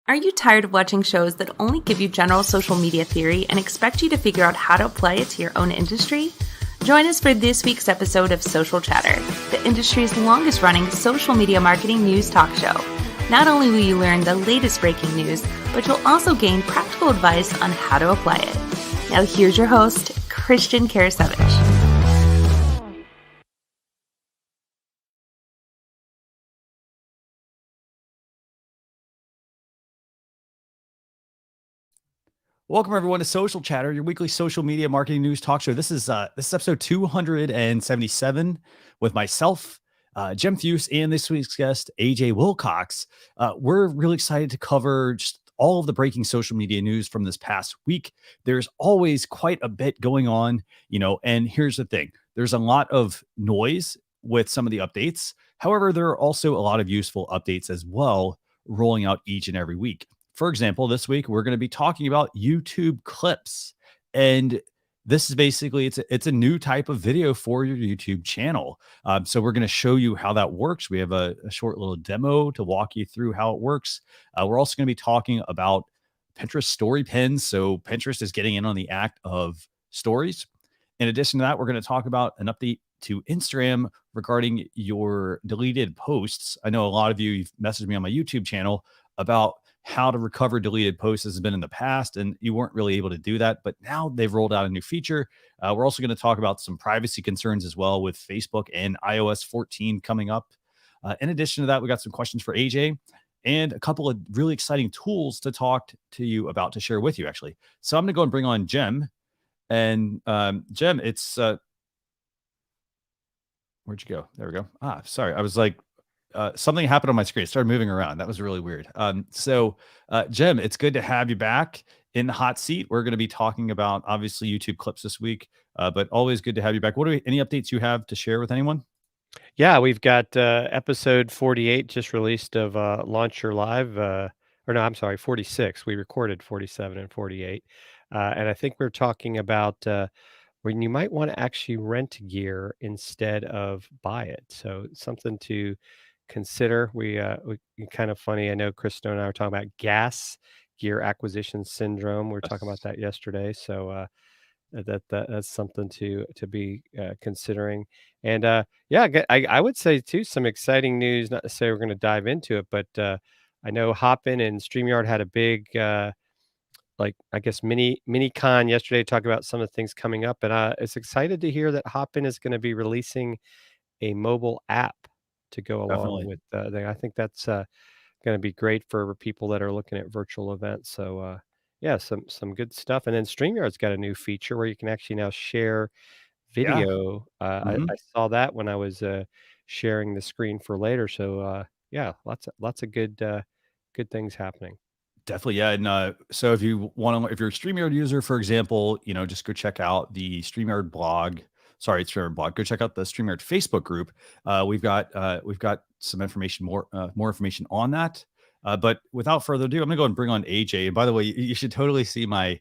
Are you tired of watching shows that only give you general social media theory and expect you to figure out how to apply it to your own industry? Join us for this week's episode of Social Chatter, the industry's longest running social media marketing news talk show. Not only will you learn the latest breaking news, but you'll also gain practical advice on how to apply it. Now here's your host, Christian Karasiewicz. Welcome everyone to Social Chatter, your weekly social media marketing news talk show. This is episode 277 with myself, Jem Fuse, and this week's guest, AJ Wilcox. We're really excited to cover just all of the breaking social media news from this past week. There's always quite a bit going on, and here's the thing. There's a lot of noise with some of the updates. However, there are also a lot of useful updates as well rolling out each and every week. For example, this week we're going to be talking about YouTube clips, and this is basically it's a new type of video for your YouTube channel. So we're going to show you how that works. We have a short little demo to walk you through how it works. We're also going to be talking about Pinterest story pins. So Pinterest is getting in on the act of stories. In addition to that, we're going to talk about an update to Instagram regarding your deleted posts. I know a lot of you've messaged me on my YouTube channel about how to recover deleted posts has been in the past, and you weren't really able to do that. But now they've rolled out a new feature. We're also going to talk about some privacy concerns as well with Facebook and iOS 14 coming up. In addition to that, we got some questions for AJ and a couple of really exciting tools to talk to you about, to share with you, actually. So I'm going to go and bring on Jem. And Jem, it's where'd you go? There we go. Sorry. I was like, something happened on my screen. It started moving around. That was really weird. Jem, it's good to have you back in the hot seat. We're going to be talking about obviously YouTube clips this week, but always good to have you back. Any updates you have to share with anyone? Yeah, we've got episode 48 just released of Launch Your Live. Or no, I'm sorry, 46. We recorded 47 and 48. And I think we're talking about when you might want to actually rent gear instead of buy it. So something to consider. We kind of funny. I know Kristen and I were talking about gas gear acquisition syndrome. We were talking about that yesterday. So that's something to be considering. And yeah, I would say too some exciting news. Not to say we're going to dive into it, but I know Hopin and StreamYard had a big like I guess mini con yesterday, talking about some of the things coming up, and it's excited to hear that Hopin is going to be releasing a mobile app to go along Definitely. with I think that's going to be great for people that are looking at virtual events. So yeah, some good stuff. And then StreamYard's got a new feature where you can actually now share Yeah. video. Mhm. I saw that when I was sharing the screen for later. So yeah, lots of good things happening. Definitely, yeah. And so if you want to, if you're a StreamYard user, for example, just go check out the StreamYard blog. Sorry, it's StreamYard blog. Go check out the StreamYard Facebook group. We've got some information, more information on that. But without further ado, I'm gonna go and bring on AJ. And by the way, you should totally see my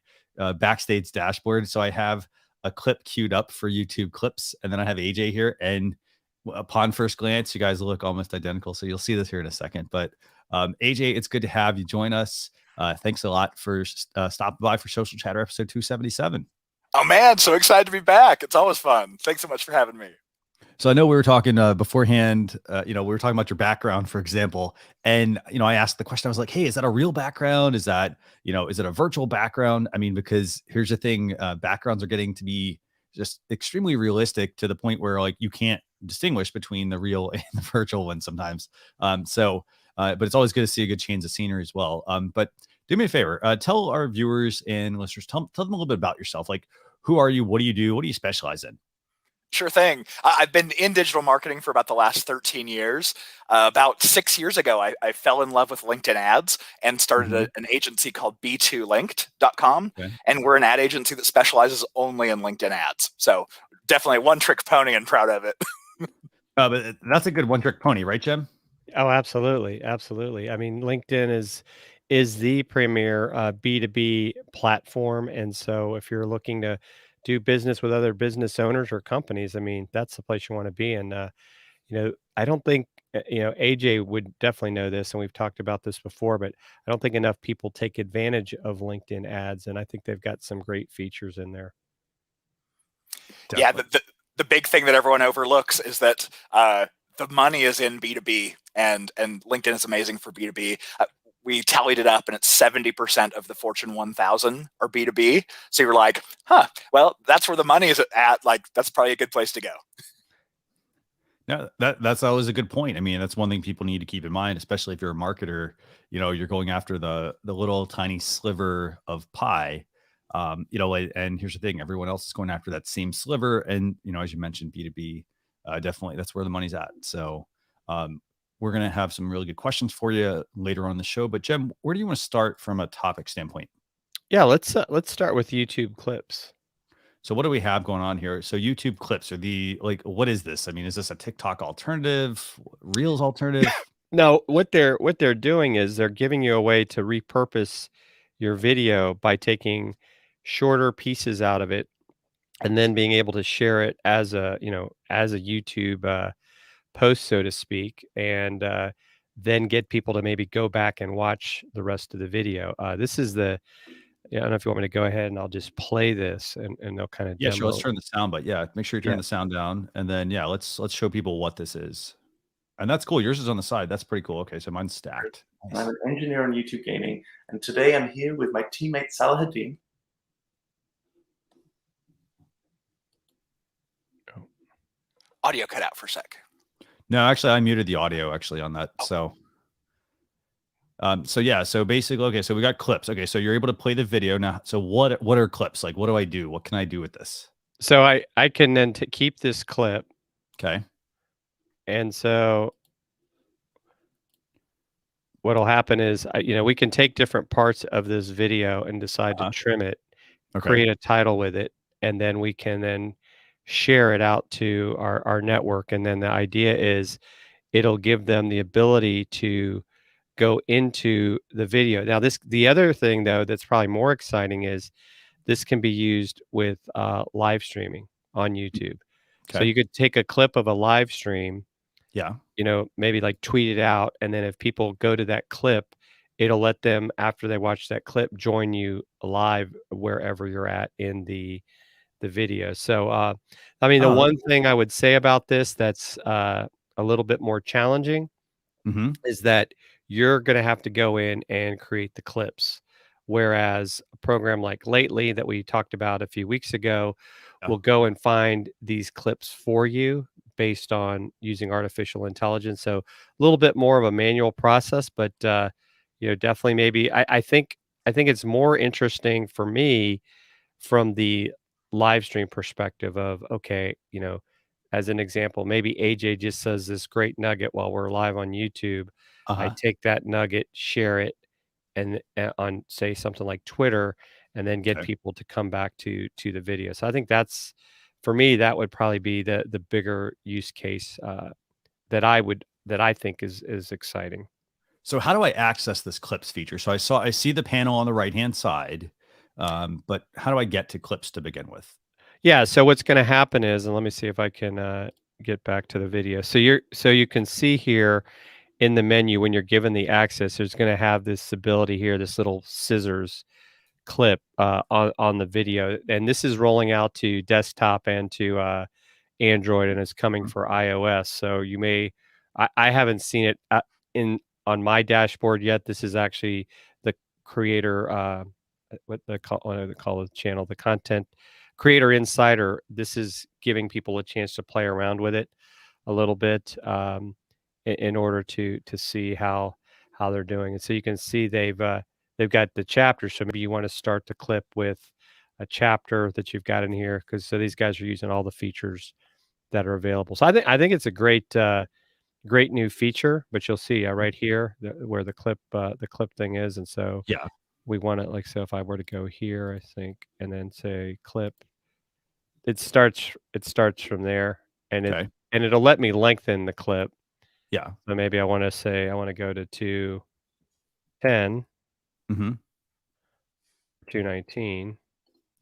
backstage dashboard. So I have a clip queued up for YouTube clips, and then I have AJ here. And upon first glance, you guys look almost identical. So you'll see this here in a second. But AJ, it's good to have you join us. Thanks a lot for stopping by for Social Chatter episode 277. Oh man, so excited to be back. It's always fun. Thanks so much for having me. So I know we were talking beforehand, we were talking about your background, for example. And, I asked the question, I was like, hey, is that a real background? Is that, is it a virtual background? I mean, because here's the thing, backgrounds are getting to be just extremely realistic to the point where like you can't distinguish between the real and the virtual one sometimes. But it's always good to see a good change of scenery as well. But do me a favor, tell our viewers and listeners, tell them a little bit about yourself. Like, who are you? What do you do? What do you specialize in? Sure thing. I've been in digital marketing for about the last 13 years. About 6 years ago, I fell in love with LinkedIn ads and started Mhm. an agency called b2linked.com. Okay. And we're an ad agency that specializes only in LinkedIn ads. So definitely one trick pony and proud of it. But that's a good one trick pony, right, Jim? Oh, absolutely, absolutely. I mean, LinkedIn is the premier B2B platform, and so if you're looking to do business with other business owners or companies, I mean, that's the place you want to be. And I don't think AJ would definitely know this, and we've talked about this before, but I don't think enough people take advantage of LinkedIn ads, and I think they've got some great features in there. Yeah, Definitely. the big thing that everyone overlooks is that the money is in B2B, and LinkedIn is amazing for B2B. We tallied it up, and it's 70% of the Fortune 1000 are B2B. So you're like, huh, well, that's where the money is at. Like, that's probably a good place to go. Yeah, that's always a good point. I mean, that's one thing people need to keep in mind, especially if you're a marketer. You're going after the little tiny sliver of pie. And here's the thing: everyone else is going after that same sliver. And as you mentioned, B2B, definitely that's where the money's at. So, we're gonna have some really good questions for you later on in the show. But Jem, where do you want to start from a topic standpoint? Yeah, let's start with YouTube clips. So what do we have going on here? So YouTube clips are what is this? I mean, is this a TikTok alternative, Reels alternative? No, what they're doing is they're giving you a way to repurpose your video by taking shorter pieces out of it and then being able to share it as a YouTube post, so to speak, and then get people to maybe go back and watch the rest of the video. This is I don't know if you want me to go ahead and I'll just play this and they'll kind of Yeah, sure. Let's demo. turn the sound, but yeah, make sure you turn Yeah. the sound down, and then let's show people what this is. And that's cool. Yours is on the side. That's pretty cool. Okay, so mine's stacked. Nice. I'm an engineer on YouTube Gaming, and today I'm here with my teammate Salahuddin. Audio cut out for a sec. No, actually, I muted the audio on that. So basically, okay, so we got clips. Okay, so you're able to play the video now. So what are clips? Like, what do I do? What can I do with this? So I can then keep this clip. Okay. And so what'll happen is, we can take different parts of this video and decide to trim it, create a title with it, and then we can then share it out to our network. And then the idea is it'll give them the ability to go into the video. Now, the other thing, though, that's probably more exciting is this can be used with live streaming on YouTube. Okay. So you could take a clip of a live stream, Yeah. maybe like tweet it out. And then if people go to that clip, it'll let them, after they watch that clip, join you live wherever you're at in the video. So, the one thing I would say about this that's a little bit more challenging is that you're going to have to go in and create the clips. Whereas a program like Lately that we talked about a few weeks ago will go and find these clips for you based on using artificial intelligence. So a little bit more of a manual process, but definitely maybe I think it's more interesting for me from the live stream perspective of, okay, as an example, maybe AJ just says this great nugget while we're live on YouTube. I take that nugget, share it, and on, say, something like Twitter, and then get people to come back to the video. So I think that's, for me, that would probably be the bigger use case that I think is exciting. So how do I access this clips feature? So I see the panel on the right-hand side, but how do I get to clips to begin with? Yeah. So what's going to happen is, and let me see if I can get back to the video. So you can see here in the menu, when you're given the access, there's going to have this ability here, this little scissors clip on the video, and this is rolling out to desktop and to Android, and it's coming for iOS. So you may, I haven't seen it on my dashboard yet. This is actually the creator, what they call the channel, the content creator insider. This is giving people a chance to play around with it a little bit in order to see how they're doing. And so you can see they've got the chapter. So maybe you want to start the clip with a chapter that you've got in here, because so these guys are using all the features that are available. So I think it's a great new feature. But you'll see right here where the clip thing is, and so we want it, like, so if I were to go here, I think, and then say clip, it starts from there, and it'll let me lengthen the clip. Yeah. So maybe I want to say I want to go to 210. 219.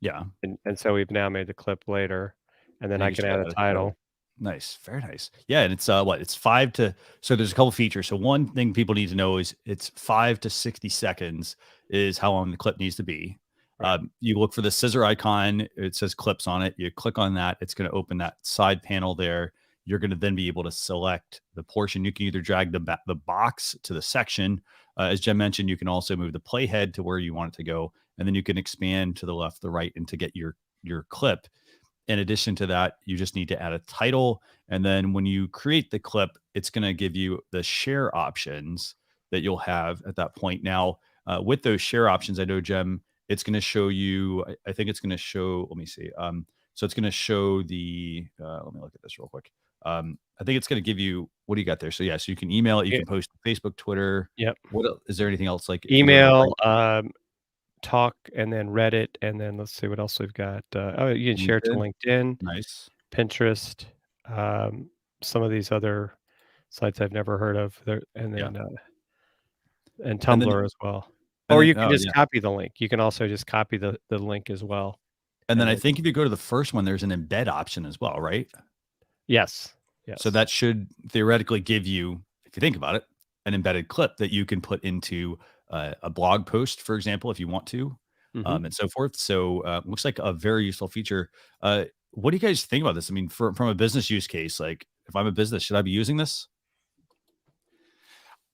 Yeah. And so we've now made the clip later, and then I can add a title. Nice. Very nice. Yeah. And it's it's so there's a couple features. So one thing people need to know is it's 5 to 60 seconds is how long the clip needs to be. Right. You look for the scissor icon. It says clips on it. You click on that. It's going to open that side panel there. You're going to then be able to select the portion. You can either drag the box to the section. As Jen mentioned, you can also move the playhead to where you want it to go. And then you can expand to the left, the right, and to get your clip. In addition to that, you just need to add a title. And then when you create the clip, it's going to give you the share options that you'll have at that point. Now, with those share options, I know, Jem, it's going to show you, I think it's going to show, let me see. So it's going to show the, let me look at this real quick. I think it's going to give you, what do you got there? So yeah, so you can email it, you can post to Facebook, Twitter. Yep. What else, is there anything else like email, talk, and then Reddit, and then let's see what else we've got. You can share to LinkedIn, nice, Pinterest, some of these other sites I've never heard of there, and then and Tumblr as well. Or you can just copy the link. You can also just copy the link as well. And then I think if you go to the first one, there's an embed option as well, right? Yes. So that should theoretically give you, if you think about it, an embedded clip that you can put into a blog post, for example, if you want to, and so forth. So looks like a very useful feature. What do you guys think about this? I mean, from a business use case, like if I'm a business, should I be using this?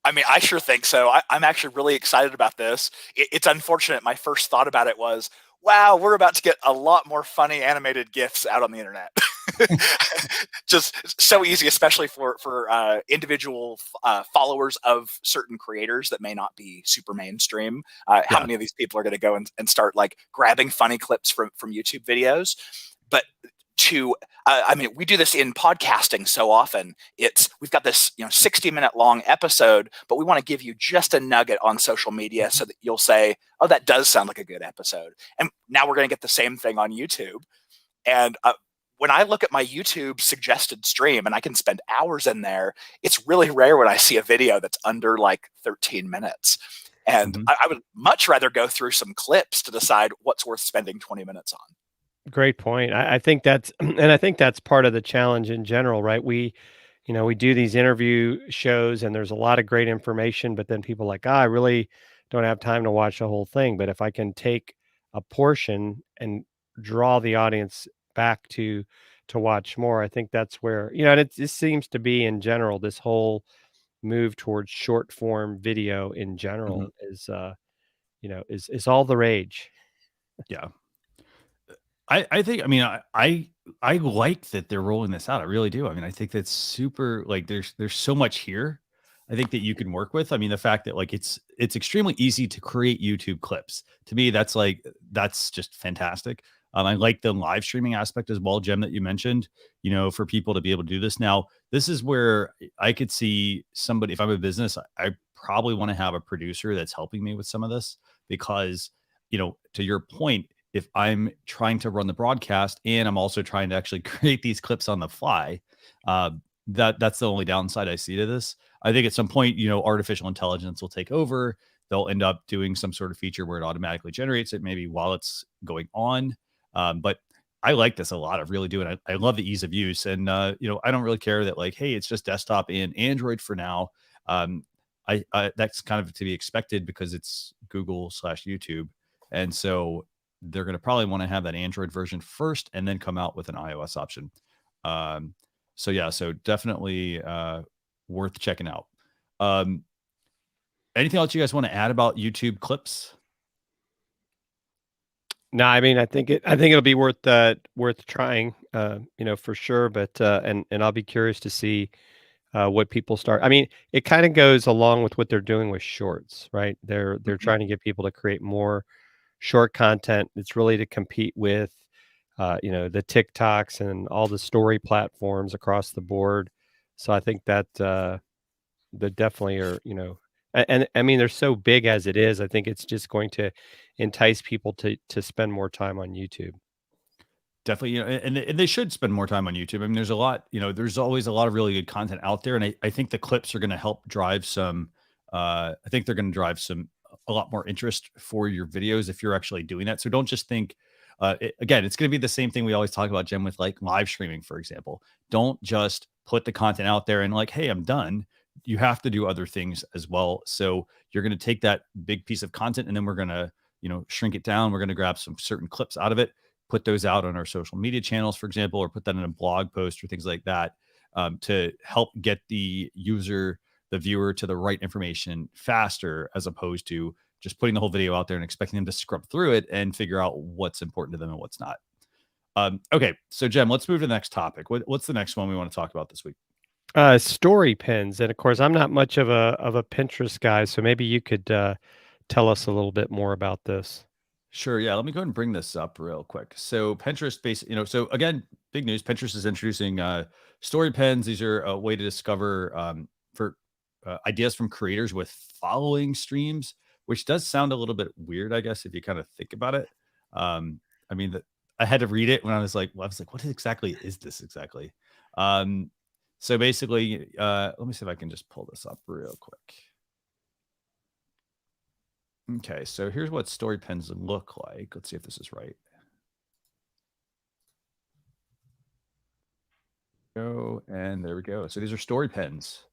I mean, I sure think so. I'm actually really excited about this. It's unfortunate. My first thought about it was, wow, we're about to get a lot more funny animated GIFs out on the internet. Just so easy, especially for individual followers of certain creators that may not be super mainstream. How many of these people are going to go and start like grabbing funny clips from YouTube videos? But I mean, we do this in podcasting so often. We've got this 60-minute long episode, but we want to give you just a nugget on social media so that you'll say, oh, that does sound like a good episode. And now we're going to get the same thing on YouTube. And when I look at my YouTube suggested stream, and I can spend hours in there, it's really rare when I see a video that's under like 13 minutes. And I would much rather go through some clips to decide what's worth spending 20 minutes on. Great point. I think that's part of the challenge in general, right? We do these interview shows and there's a lot of great information, but then people are like, I really don't have time to watch the whole thing. But if I can take a portion and draw the audience back to watch more, I think that's where, and it seems to be in general, this whole move towards short form video in general is all the rage. Yeah. I think, I mean, I like that they're rolling this out. I really do. I mean, I think that's super, like there's so much here I think that you can work with. I mean, the fact that like it's extremely easy to create YouTube clips. To me, that's just fantastic. I like the live streaming aspect as well, Jem, that you mentioned, for people to be able to do this. Now, this is where I could see somebody, if I'm a business, I probably want to have a producer that's helping me with some of this because, to your point, if I'm trying to run the broadcast and I'm also trying to actually create these clips on the fly, that's the only downside I see to this. I think at some point, artificial intelligence will take over. They'll end up doing some sort of feature where it automatically generates it, maybe while it's going on. But I like this a lot. I really do. And I love the ease of use. And, I don't really care that like, hey, it's just desktop and Android for now. That's kind of to be expected because it's Google/YouTube. And so they're going to probably want to have that Android version first and then come out with an iOS option. So definitely worth checking out. Anything else you guys want to add about YouTube clips? No, I mean, I think it'll be worth trying, for sure. But and I'll be curious to see what people start. I mean, it kind of goes along with what they're doing with shorts, right? They're trying to get people to create more short content. It's really to compete with, the TikToks and all the story platforms across the board. So I think that they definitely are, and I mean, they're so big as it is. I think it's just going to entice people to spend more time on YouTube. Definitely, and they should spend more time on YouTube. I mean, there's a lot, there's always a lot of really good content out there. And I think the clips are going to help drive some, I think they're going to drive a lot more interest for your videos if you're actually doing that. So don't just think, Again, it's going to be the same thing we always talk about, Jim, with like live streaming, for example. Don't just put the content out there and like, hey, I'm done. You have to do other things as well. So you're going to take that big piece of content and then we're going to, shrink it down. We're going to grab some certain clips out of it, put those out on our social media channels, for example, or put that in a blog post or things like that, to help get the viewer to the right information faster, as opposed to just putting the whole video out there and expecting them to scrub through it and figure out what's important to them and what's not. Okay. So Jem, let's move to the next topic. What's the next one we want to talk about this week? Story pins. And of course, I'm not much of a Pinterest guy, so maybe you could tell us a little bit more about this. Sure. Yeah. Let me go ahead and bring this up real quick. So Pinterest so again, big news. Pinterest is introducing story pins. These are a way to discover for ideas from creators with following streams, which does sound a little bit weird, I guess, if you kind of think about it. I mean, I had to read it when I was like, what exactly is this exactly? So basically, let me see if I can just pull this up real quick. Okay, so here's what story pins look like. Let's see if this is right. And there we go. So these are story pins.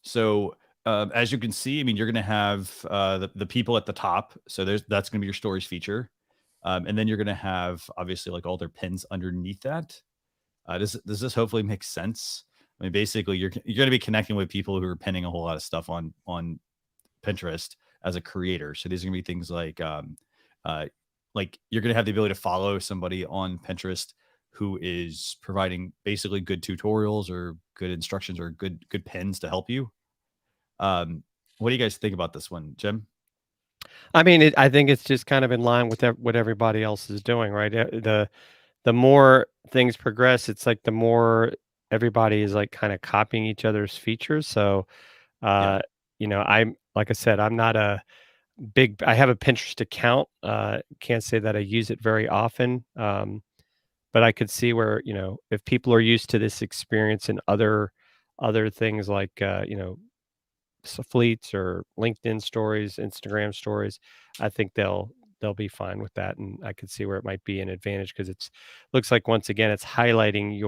So as you can see, I mean, you're going to have the people at the top. So that's going to be your stories feature. And then you're going to have obviously like all their pins underneath that. Does this hopefully make sense? I mean, basically you're going to be connecting with people who are pinning a whole lot of stuff on Pinterest as a creator. So these are going to be things like you're going to have the ability to follow somebody on Pinterest who is providing basically good tutorials or good instructions or good pins to help you. What do you guys think about this one, Jim? I mean, I think it's just kind of in line with what everybody else is doing, right? The more things progress, it's like the more everybody is like kind of copying each other's features. So, I'm, like I said, I'm not I have a Pinterest account. Can't say that I use it very often. But I could see where, if people are used to this experience in other things like, fleets or LinkedIn stories, Instagram stories, I think they'll be fine with that. And I could see where it might be an advantage because looks like, once again, it's highlighting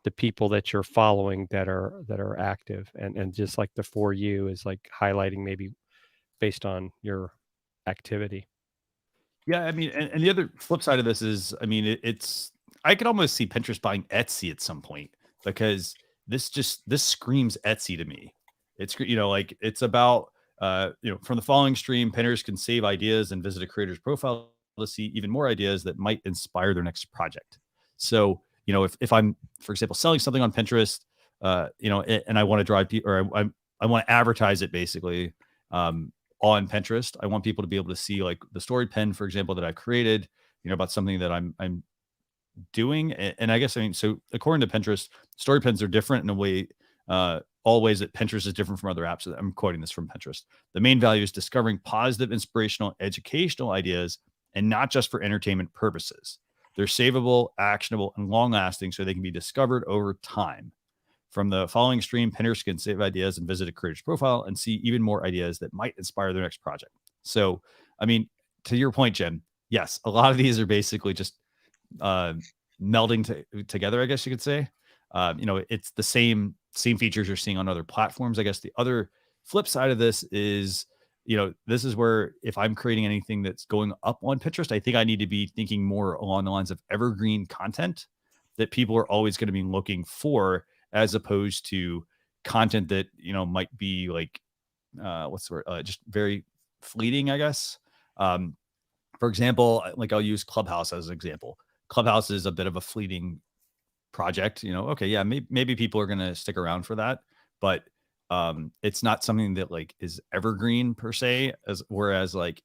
the people that you're following that are active, and just like the For You is like highlighting maybe based on your activity. Yeah, I mean, and the other flip side of this is, I mean, I could almost see Pinterest buying Etsy at some point, because this screams Etsy to me. It's, like it's about, from the following stream, Pinterest can save ideas and visit a creator's profile to see even more ideas that might inspire their next project. So, if I'm, for example, selling something on Pinterest, and I want to drive people, or I want to advertise it basically, on Pinterest, I want people to be able to see like the story pin, for example, that I created, about something that I'm doing. And I guess, I mean, so according to Pinterest, story pins are different in a way, all ways that Pinterest is different from other apps. I'm quoting this from Pinterest. The main value is discovering positive, inspirational, educational ideas, and not just for entertainment purposes. They're savable, actionable, and long-lasting, so they can be discovered over time. From the following stream, Pinterest can save ideas and visit a creator's profile and see even more ideas that might inspire their next project. So, I mean, to your point, Jen, yes, a lot of these are basically just melding together, I guess you could say. It's the same features you're seeing on other platforms. I guess the other flip side of this is, this is where if I'm creating anything that's going up on Pinterest, I think I need to be thinking more along the lines of evergreen content that people are always going to be looking for, as opposed to content that, might be like, what's the word? Just very fleeting, I guess. For example, like I'll use Clubhouse as an example. Clubhouse is a bit of a fleeting project, okay, yeah, maybe people are going to stick around for that, but it's not something that like is evergreen per se, whereas like,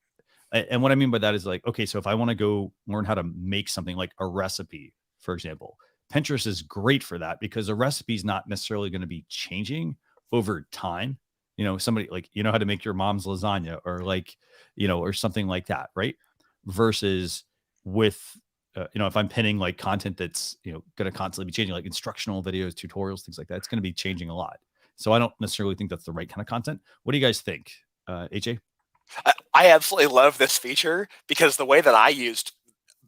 and what I mean by that is like, okay, so if I want to go learn how to make something like a recipe, for example, Pinterest is great for that, because a recipe is not necessarily going to be changing over time. Somebody like, how to make your mom's lasagna, or like, or something like that, right? Versus with, if I'm pinning like content that's, going to constantly be changing, like instructional videos, tutorials, things like that, it's going to be changing a lot. So I don't necessarily think that's the right kind of content. What do you guys think? AJ? I absolutely love this feature, because the way that I used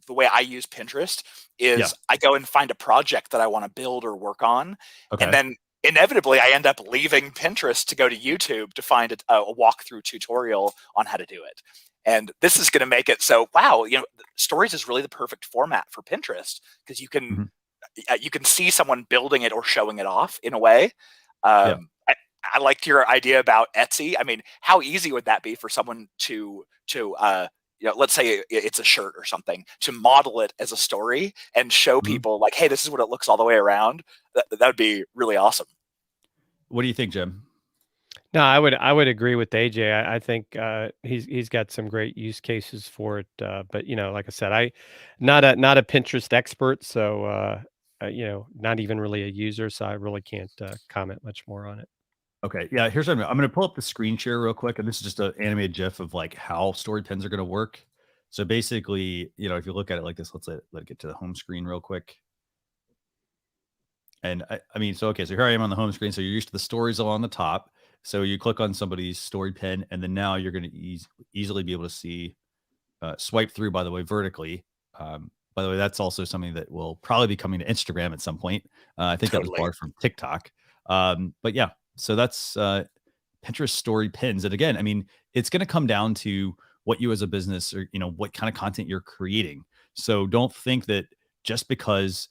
the way I use Pinterest is Yeah. I go and find a project that I want to build or work on, Okay. and then inevitably I end up leaving Pinterest to go to YouTube to find a walkthrough tutorial on how to do it. And this is going to make it so, wow, stories is really the perfect format for Pinterest, because you can see someone building it or showing it off in a way. I liked your idea about Etsy. I mean, how easy would that be for someone to let's say it's a shirt or something, to model it as a story and show people like, hey, this is what it looks all the way around. That would be really awesome. What do you think, Jim? No, I would agree with AJ. I think he's got some great use cases for it. But like I said, I'm not a Pinterest expert, so not even really a user, so I really can't comment much more on it. Okay, yeah. Here's what I'm going to pull up the screen share real quick, and this is just an animated GIF of like how story pins are going to work. So basically, if you look at it like this, let's let it get to the home screen real quick. And I mean, so here I am on the home screen. So you're used to the stories along the top. So you click on somebody's story pin, and then now you're going to easily be able to see, swipe through, by the way, vertically. By the way, that's also something that will probably be coming to Instagram at some point. I think that was borrowed from TikTok. But yeah, so that's Pinterest story pins. And again, I mean, it's going to come down to what you as a business or, what kind of content you're creating. So don't think that just because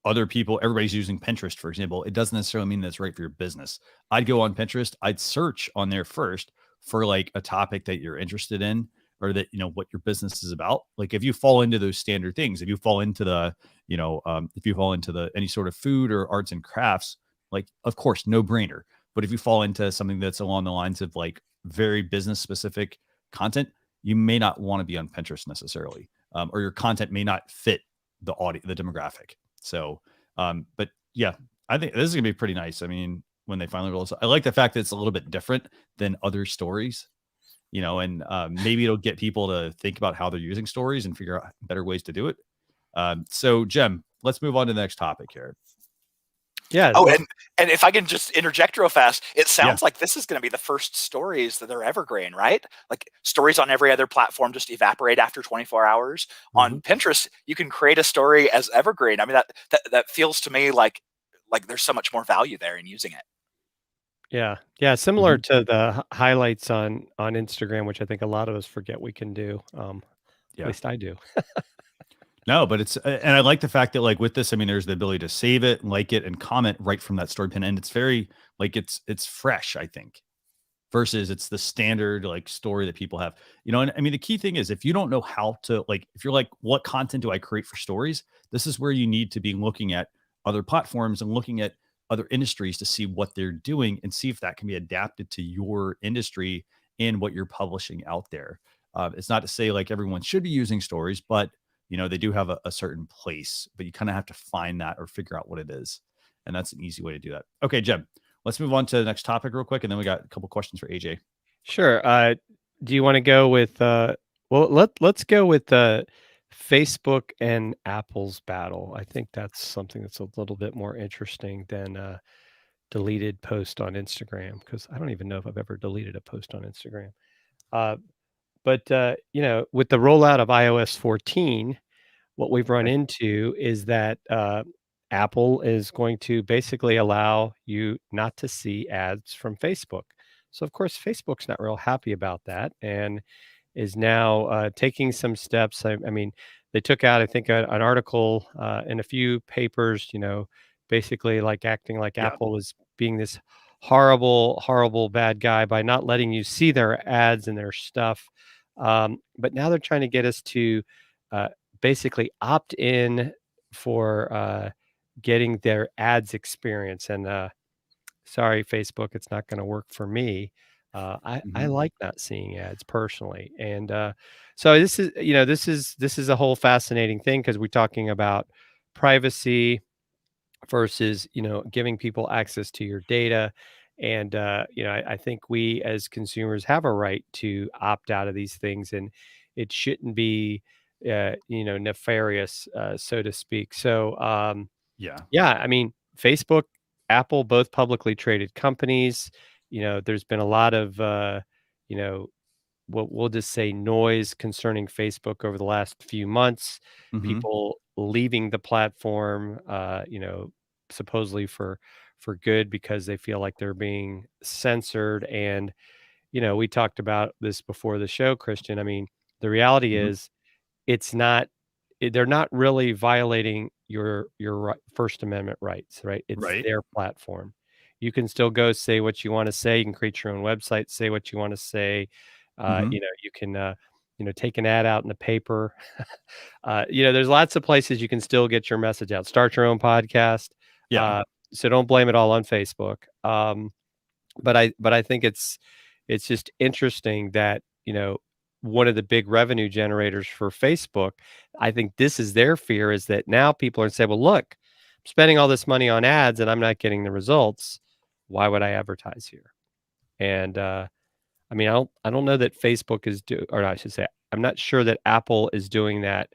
other people, everybody's using Pinterest, for example, it doesn't necessarily mean that's right for your business. I'd go on Pinterest, I'd search on there first for like a topic that you're interested in, or that, what your business is about. Like if you fall into those standard things, if you fall into the, any sort of food or arts and crafts, like, of course, no brainer. But if you fall into something that's along the lines of like very business specific content, you may not want to be on Pinterest necessarily, or your content may not fit the demographic. So, but yeah, I think this is gonna be pretty nice. I mean, when they finally roll this, I like the fact that it's a little bit different than other stories, and maybe it'll get people to think about how they're using stories and figure out better ways to do it. So Jem, let's move on to the next topic here. Yeah. Oh, and if I can just interject real fast, it sounds like this is going to be the first stories that are evergreen, right? Like stories on every other platform just evaporate after 24 hours. On Pinterest, you can create a story as evergreen. I mean, that feels to me like there's so much more value there in using it. Yeah. Similar to the highlights on Instagram, which I think a lot of us forget we can do. At least I do. No, but it's, and I like the fact that like with this, I mean, there's the ability to save it, like it, and comment right from that story pin. And it's very like, it's fresh, I think, versus it's the standard like story that people have, and I mean, the key thing is if you don't know how to, like, if you're like, what content do I create for stories? This is where you need to be looking at other platforms and looking at other industries to see what they're doing and see if that can be adapted to your industry and what you're publishing out there. It's not to say like everyone should be using stories, but they do have a certain place, but you kind of have to find that or figure out what it is. And that's an easy way to do that. Okay, Jeb, let's move on to the next topic real quick. And then we got a couple questions for AJ. Sure. Do you want to go with, let's go with Facebook and Apple's battle. I think that's something that's a little bit more interesting than a deleted post on Instagram, because I don't even know if I've ever deleted a post on Instagram. But with the rollout of iOS 14, what we've run into is that Apple is going to basically allow you not to see ads from Facebook. So, of course, Facebook's not real happy about that and is now taking some steps. I mean, they took out, I think, an article in a few papers, basically like acting like Apple was being this horrible, horrible bad guy by not letting you see their ads and their stuff. But now they're trying to get us to basically opt in for getting their ads experience. And sorry, Facebook, it's not going to work for me. I like not seeing ads personally. And so this is a whole fascinating thing, because we're talking about privacy versus, giving people access to your data. And, I think we as consumers have a right to opt out of these things, and it shouldn't be, nefarious, so to speak. So, I mean, Facebook, Apple, both publicly traded companies. There's been a lot of, we'll just say noise concerning Facebook over the last few months, people leaving the platform, supposedly for good because they feel like they're being censored. And, we talked about this before the show, Christian. I mean, the reality is it's not they're not really violating your First Amendment rights, right? It's Right. their platform. You can still go say what you want to say. You can create your own website, say what you want to say. You can take an ad out in the paper. There's lots of places you can still get your message out. Start your own podcast. Yeah. So don't blame it all on Facebook. But I think it's just interesting that, one of the big revenue generators for Facebook, I think this is their fear, is that now people are saying, well, look, I'm spending all this money on ads and I'm not getting the results. Why would I advertise here? And I don't know that Facebook is I should say, I'm not sure that Apple is doing that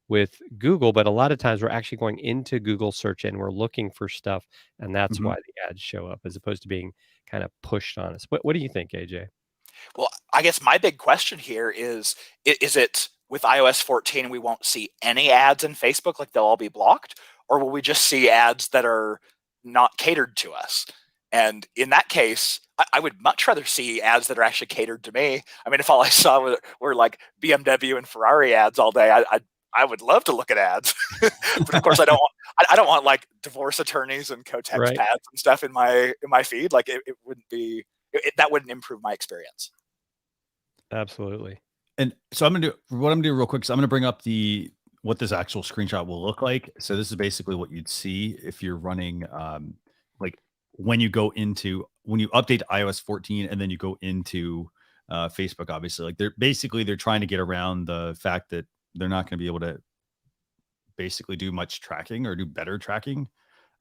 with Google, but a lot of times we're actually going into Google search and we're looking for stuff, and that's why the ads show up as opposed to being kind of pushed on us. What do you think, AJ? Well, I guess my big question here is it with iOS 14 we won't see any ads in Facebook, like they'll all be blocked, or will we just see ads that are not catered to us? And in that case, I would much rather see ads that are actually catered to me. I mean, if all I saw were like BMW and Ferrari ads all day, I would love to look at ads. But of course, I don't want like divorce attorneys and Kotex pads and stuff in my feed. Like it wouldn't be. That wouldn't improve my experience. Absolutely. And so what I'm gonna do real quick is I'm gonna bring up what this actual screenshot will look like. So this is basically what you'd see if you're running like when you update to iOS 14 and then you go into Facebook. Obviously, like they're trying to get around the fact that they're not going to be able to basically do much tracking or do better tracking.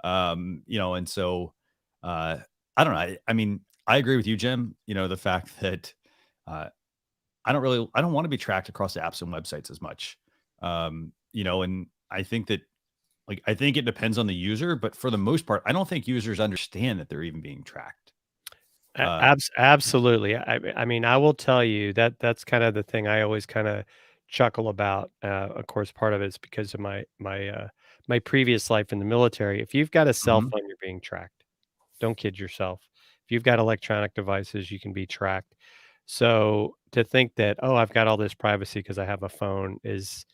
And so I don't know. I mean, I agree with you, Jim. The fact that I don't want to be tracked across the apps and websites as much. And I think that I think it depends on the user, but for the most part, I don't think users understand that they're even being tracked. Absolutely. I mean, I will tell you that that's kind of the thing I always kind of chuckle about. Of course, part of it is because of my previous life in the military. If you've got a cell phone, you're being tracked. Don't kid yourself. If you've got electronic devices, you can be tracked. So to think that, oh, I've got all this privacy because I have a phone is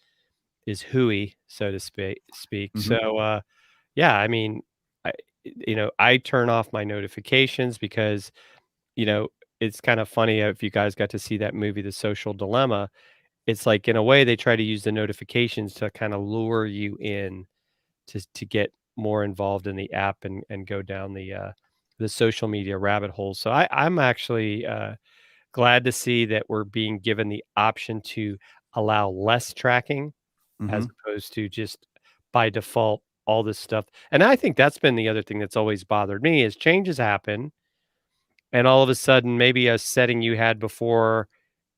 hooey, so to speak. So yeah, I mean, I turn off my notifications because, it's kind of funny if you guys got to see that movie, The Social Dilemma. It's like, in a way, they try to use the notifications to kind of lure you in to get more involved in the app and go down the social media rabbit hole. So I'm actually glad to see that we're being given the option to allow less tracking as opposed to just by default all this stuff. And I think that's been the other thing that's always bothered me is changes happen, and all of a sudden maybe a setting you had before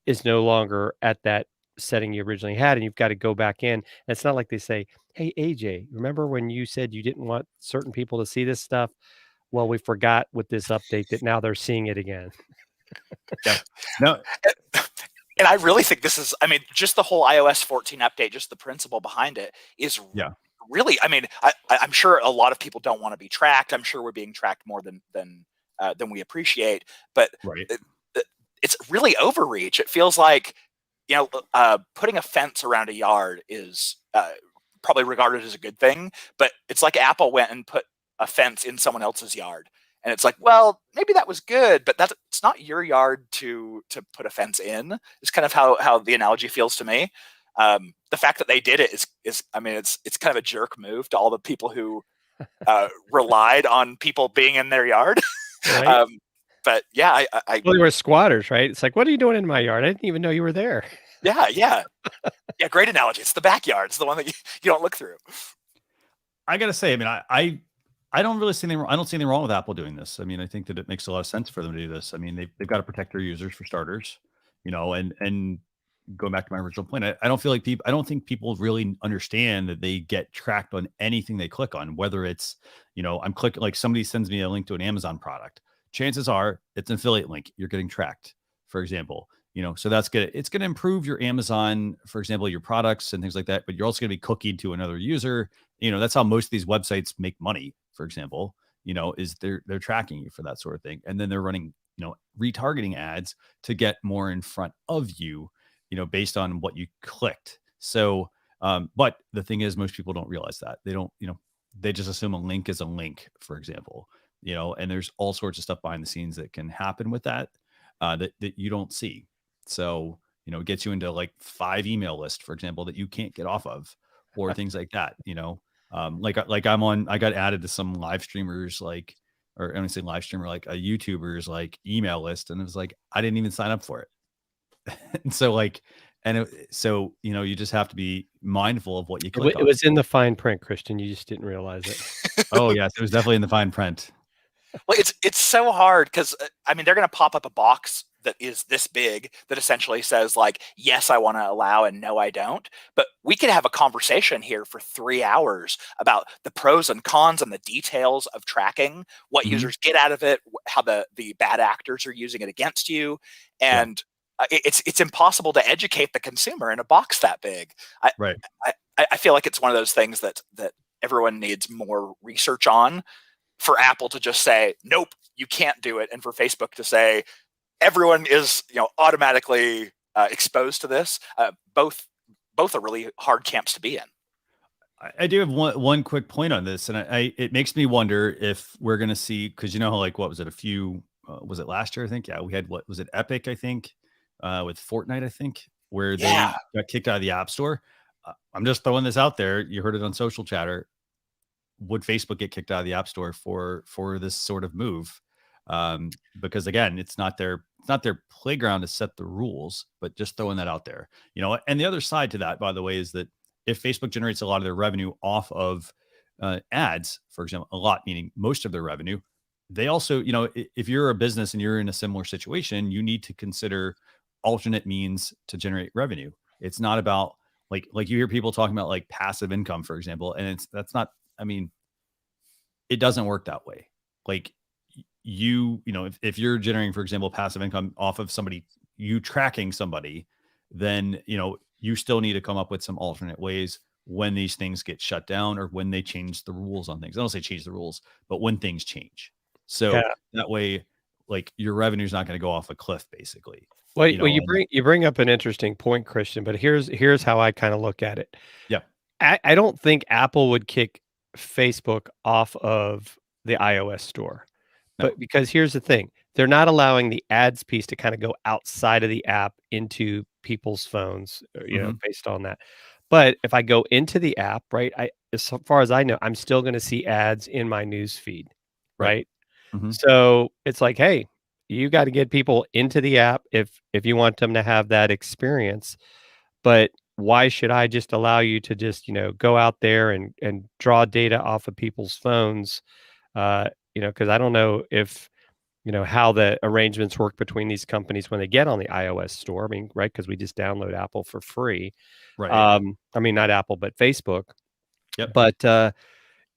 is no longer at that setting you originally had, and you've got to go back in. And it's not like they say, hey, AJ, remember when you said you didn't want certain people to see this stuff? Well, we forgot with this update that now they're seeing it again. Yeah. No. And I really think this is, I mean, just the whole iOS 14 update, just the principle behind it is really, I mean, I'm sure a lot of people don't want to be tracked. I'm sure we're being tracked more than we appreciate, but it's really overreach. It feels like, putting a fence around a yard is probably regarded as a good thing, but it's like Apple went and put a fence in someone else's yard. And it's like, well, maybe that was good, but it's not your yard to put a fence in. It's kind of how the analogy feels to me. The fact that they did it is I mean, it's kind of a jerk move to all the people who relied on people being in their yard. Right. But yeah, well, they were squatters, right? It's like, what are you doing in my yard? I didn't even know you were there. Yeah. Great analogy. It's the backyard. It's the one that you don't look through. I gotta say, I mean, I don't really see anything. I don't see anything wrong with Apple doing this. I mean, I think that it makes a lot of sense for them to do this. I mean, they've got to protect their users for starters, and going back to my original point, I don't feel like I don't think people really understand that they get tracked on anything they click on, whether it's, I'm clicking, like somebody sends me a link to an Amazon product. Chances are it's an affiliate link. You're getting tracked, for example. So that's good. It's going to improve your Amazon, for example, your products and things like that, but you're also going to be cookied to another user. That's how most of these websites make money, for example, is they're tracking you for that sort of thing. And then they're running, retargeting ads to get more in front of you, based on what you clicked. So, but the thing is, most people don't realize that. They don't, they just assume a link is a link, for example, and there's all sorts of stuff behind the scenes that can happen with that, that you don't see. So, it gets you into like 5 email list, for example, that you can't get off of, or things like that, like I got added to some live streamers, like, or I don't say live streamer, like a YouTuber's like email list. And it was like, I didn't even sign up for it. And so you just have to be mindful of what you click on. It was in the fine print, Christian. You just didn't realize it. Oh yes, it was definitely in the fine print. Well, it's so hard because they're going to pop up a box that is this big that essentially says like, yes, I want to allow, and no, I don't. But we could have a conversation here for 3 hours about the pros and cons and the details of tracking, what users get out of it, how the bad actors are using it against you, and it's impossible to educate the consumer in a box that big. I feel like it's one of those things that everyone needs more research on. For Apple to just say, nope, you can't do it. And for Facebook to say, everyone is automatically exposed to this. Both are really hard camps to be in. I do have one quick point on this. And it makes me wonder if we're going to see, because like, what was it? Was it last year? I think, we had, what was it? Epic, I think, with Fortnite, I think, where they got kicked out of the App Store. I'm just throwing this out there. You heard it on Social Chatter. Would Facebook get kicked out of the App Store for this sort of move? Because again, it's not their playground to set the rules, but just throwing that out there, and the other side to that, by the way, is that if Facebook generates a lot of their revenue off of ads, for example, a lot, meaning most of their revenue, they also, if you're a business and you're in a similar situation, you need to consider alternate means to generate revenue. It's not about like you hear people talking about like passive income, for example, and that's not, it doesn't work that way. Like if you're generating, for example, passive income off of you tracking somebody, then, you still need to come up with some alternate ways when these things get shut down or when they change the rules on things. I don't say change the rules, but when things change. So that way, like your revenue is not going to go off a cliff, basically. Well, you bring up an interesting point, Christian, but here's how I kind of look at it. Yeah. I don't think Apple would kick Facebook off of the iOS store. No. But because here's the thing, they're not allowing the ads piece to kind of go outside of the app into people's phones, based on that. But if I go into the app, right, as far as I know, I'm still going to see ads in my news feed, right? Mm-hmm. So it's like, hey, you got to get people into the app if you want them to have that experience. But why should I just allow you to just, go out there and draw data off of people's phones? Because I don't know if, how the arrangements work between these companies when they get on the iOS store. Right? Because we just download Apple for free. Right. Not Apple, but Facebook. Yep. But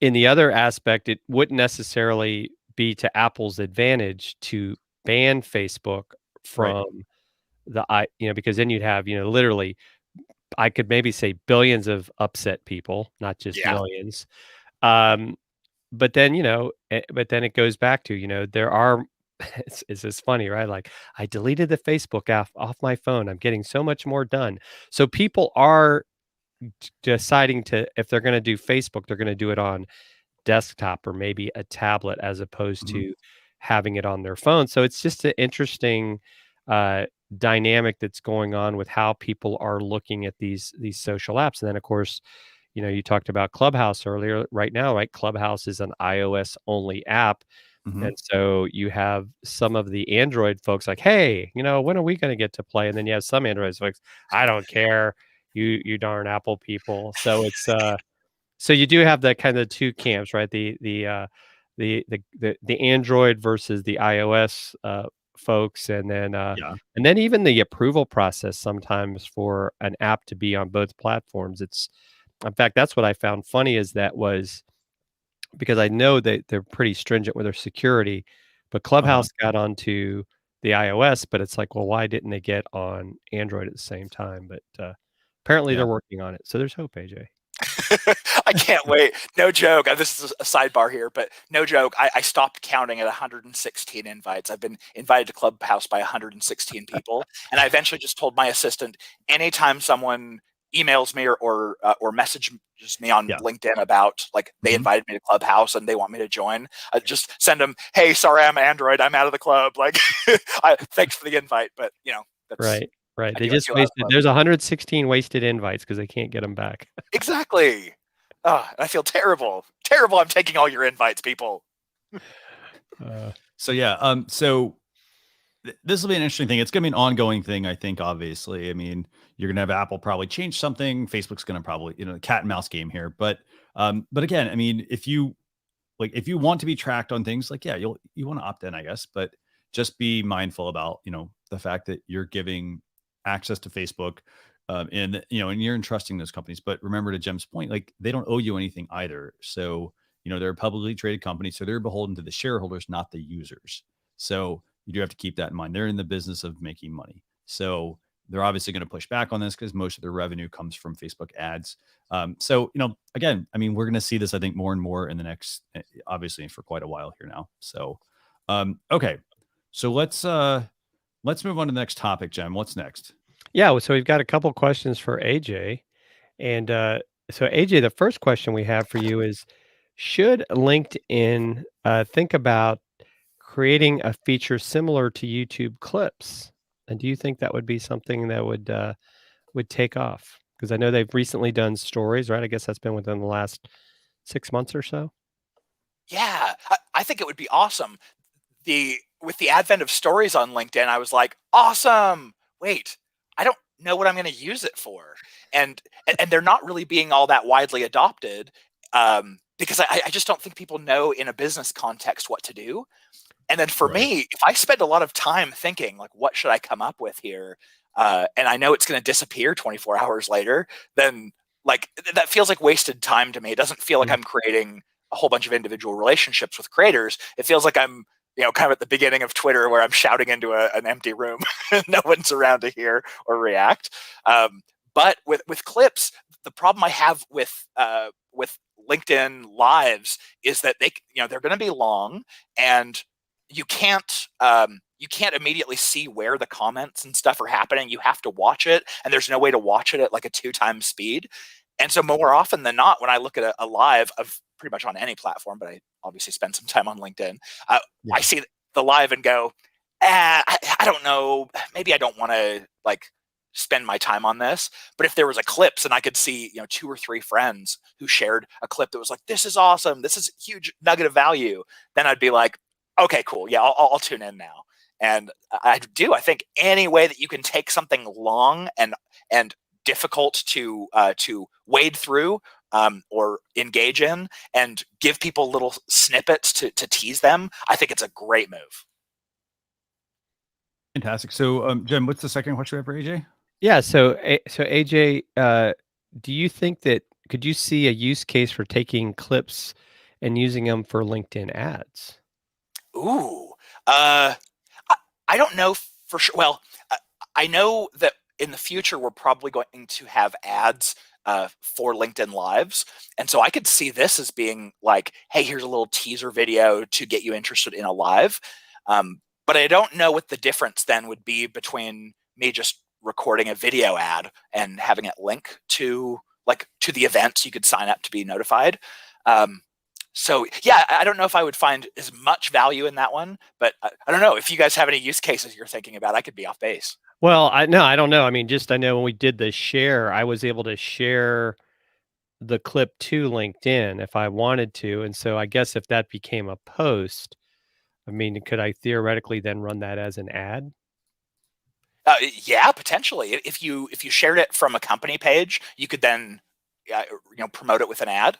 in the other aspect, it wouldn't necessarily be to Apple's advantage to ban Facebook from because then you'd have, literally, I could maybe say billions of upset people, not just millions. But then, it goes back to, there are, it's just funny, right? Like I deleted the Facebook app off my phone. I'm getting so much more done. So people are deciding if they're going to do Facebook, they're going to do it on desktop or maybe a tablet as opposed to having it on their phone. So it's just an interesting dynamic that's going on with how people are looking at these social apps. And then of course, you talked about Clubhouse earlier. Right now, right? Clubhouse is an iOS only app. And so you have some of the Android folks like, hey, when are we going to get to play? And then you have some Android folks, I don't care, you darn Apple people. So it's so you do have that kind of two camps, right? The Android versus the iOS folks, and then even the approval process sometimes for an app to be on both platforms. In fact, that's what I found funny is that was because I know that they're pretty stringent with their security, but Clubhouse got onto the iOS, but it's like, well, why didn't they get on Android at the same time? But apparently they're working on it. So there's hope, AJ. I can't wait. No joke. This is a sidebar here, but no joke. I stopped counting at 116 invites. I've been invited to Clubhouse by 116 people. And I eventually just told my assistant, anytime someone emails me or messages me on LinkedIn about like they invited me to Clubhouse and they want me to join, I just send them, hey, sorry, I'm Android. I'm out of the club. Like, thanks for the invite. But, you know, that's Right. They just wasted. There's 116 wasted invites because they can't get them back. Exactly. Oh, I feel terrible. Terrible. I'm taking all your invites, people. So yeah. So this will be an interesting thing. It's going to be an ongoing thing, I think. Obviously, I mean, you're going to have Apple probably change something. Facebook's going to probably, cat and mouse game here. But again, I mean, if you want to be tracked on things, like you want to opt in, I guess, but just be mindful about the fact that you're giving access to Facebook, and you're entrusting those companies. But remember, to Jem's point, like they don't owe you anything either. So they're a publicly traded company, so they're beholden to the shareholders, not the users. So you do have to keep that in mind. They're in the business of making money, so they're obviously going to push back on this because most of their revenue comes from Facebook ads. So again, I mean, we're going to see this, I think, more and more in the next, obviously, for quite a while here now. So okay, so let's move on to the next topic. Jem, what's next? Yeah, so we've got a couple questions for AJ. And so AJ, the first question we have for you is, should LinkedIn think about creating a feature similar to YouTube clips? And do you think that would be something that would take off? Because I know they've recently done stories, right? I guess that's been within the last 6 months or so. Yeah, I think it would be awesome. With the advent of stories on LinkedIn, I was like, awesome. Wait, I don't know what I'm going to use it for. And they're not really being all that widely adopted because I just don't think people know in a business context what to do. And then for me, if I spend a lot of time thinking, like, what should I come up with here? And I know it's going to disappear 24 hours later, then like that feels like wasted time to me. It doesn't feel like I'm creating a whole bunch of individual relationships with creators. It feels like I'm kind of at the beginning of Twitter where I'm shouting into an empty room. No one's around to hear or react. But with clips, the problem I have with LinkedIn lives is that they're going to be long, and you can't immediately see where the comments and stuff are happening. You have to watch it, and there's no way to watch it at like a 2x speed. And so more often than not, when I look at a live of pretty much on any platform, but I obviously spend some time on LinkedIn, I see the live and go, I don't know, maybe I don't want to like spend my time on this. But if there was a clips and I could see 2 or 3 friends who shared a clip that was like, this is awesome, this is huge nugget of value, then I'd be like, okay, cool, yeah, I'll tune in now. And I think any way that you can take something long and difficult to wade through or engage in and give people little snippets to tease them, I think it's a great move. Fantastic. So Jem, what's the second question we have for AJ? Yeah, so AJ, do you think that could you see a use case for taking clips and using them for LinkedIn ads? Ooh, I don't know for sure. Well, I know that in the future we're probably going to have ads for LinkedIn Lives, and so I could see this as being like, hey, here's a little teaser video to get you interested in a live. But I don't know what the difference then would be between me just recording a video ad and having it link to the event so you could sign up to be notified. So yeah, I don't know if I would find as much value in that one, but I don't know if you guys have any use cases you're thinking about. I could be off base. Well, I don't know. I mean, I know when we did the share, I was able to share the clip to LinkedIn if I wanted to. And so I guess if that became a post, I mean, could I theoretically then run that as an ad? Yeah, potentially. If you shared it from a company page, you could then promote it with an ad.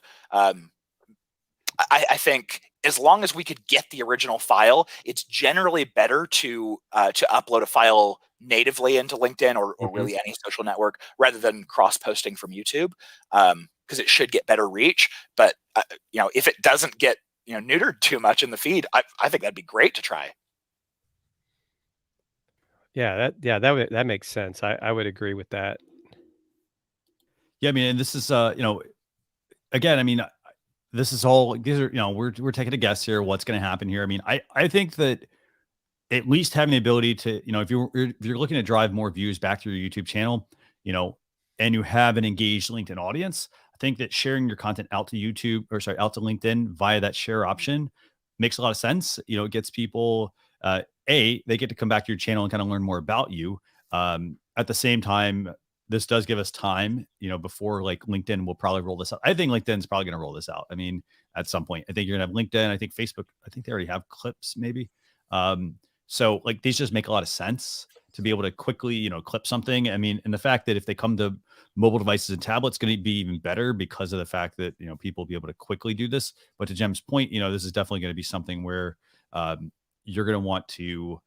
I think as long as we could get the original file, it's generally better to upload a file natively into LinkedIn or really any social network rather than cross-posting from YouTube, because it should get better reach. But if it doesn't get neutered too much in the feed, I think that'd be great to try. Yeah, that makes sense. I would agree with that. Yeah, I mean, and this is again, I mean, this is all these are, we're taking a guess here what's going to happen here. I mean, I think that at least having the ability to, if you're looking to drive more views back to your YouTube channel, and you have an engaged LinkedIn audience, I think that sharing your content out to out to LinkedIn via that share option makes a lot of sense. It gets people, they get to come back to your channel and kind of learn more about you. At the same time, this does give us time, before like LinkedIn will probably roll this out. I think LinkedIn's probably going to roll this out. I mean, at some point, I think you're gonna have LinkedIn. I think Facebook, I think they already have clips maybe. So like these just make a lot of sense to be able to quickly, clip something. I mean, and the fact that if they come to mobile devices and tablets, going to be even better because of the fact that, people will be able to quickly do this. But to Jem's point, this is definitely going to be something where you're going to want to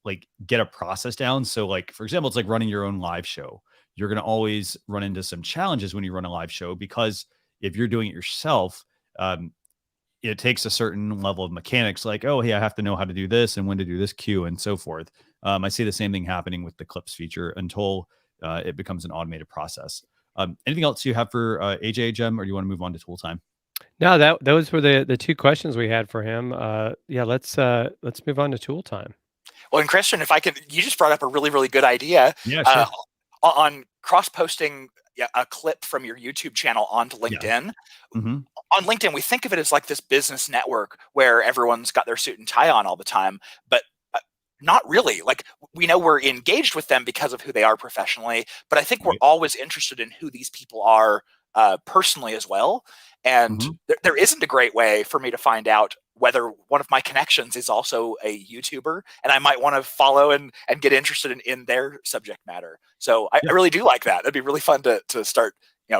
like get a process down. So like, for example, it's like running your own live show. You're going to always run into some challenges when you run a live show, because if you're doing it yourself, it takes a certain level of mechanics, like, oh, hey, I have to know how to do this and when to do this cue and so forth. I see the same thing happening with the clips feature until it becomes an automated process. Anything else you have for AJ, Jem, or do you want to move on to tool time? No, those were the two questions we had for him. Yeah, let's move on to tool time. Well, and Christian, if I could, you just brought up a really, really good idea. Yeah, sure. On cross-posting a clip from your YouTube channel onto LinkedIn. Yeah. Mm-hmm. On LinkedIn, we think of it as like this business network where everyone's got their suit and tie on all the time, but not really. Like, we know we're engaged with them because of who they are professionally, but I think we're always interested in who these people are personally as well. And there isn't a great way for me to find out whether one of my connections is also a YouTuber, and I might want to follow and get interested in their subject matter. So I really do like that. It'd be really fun to start,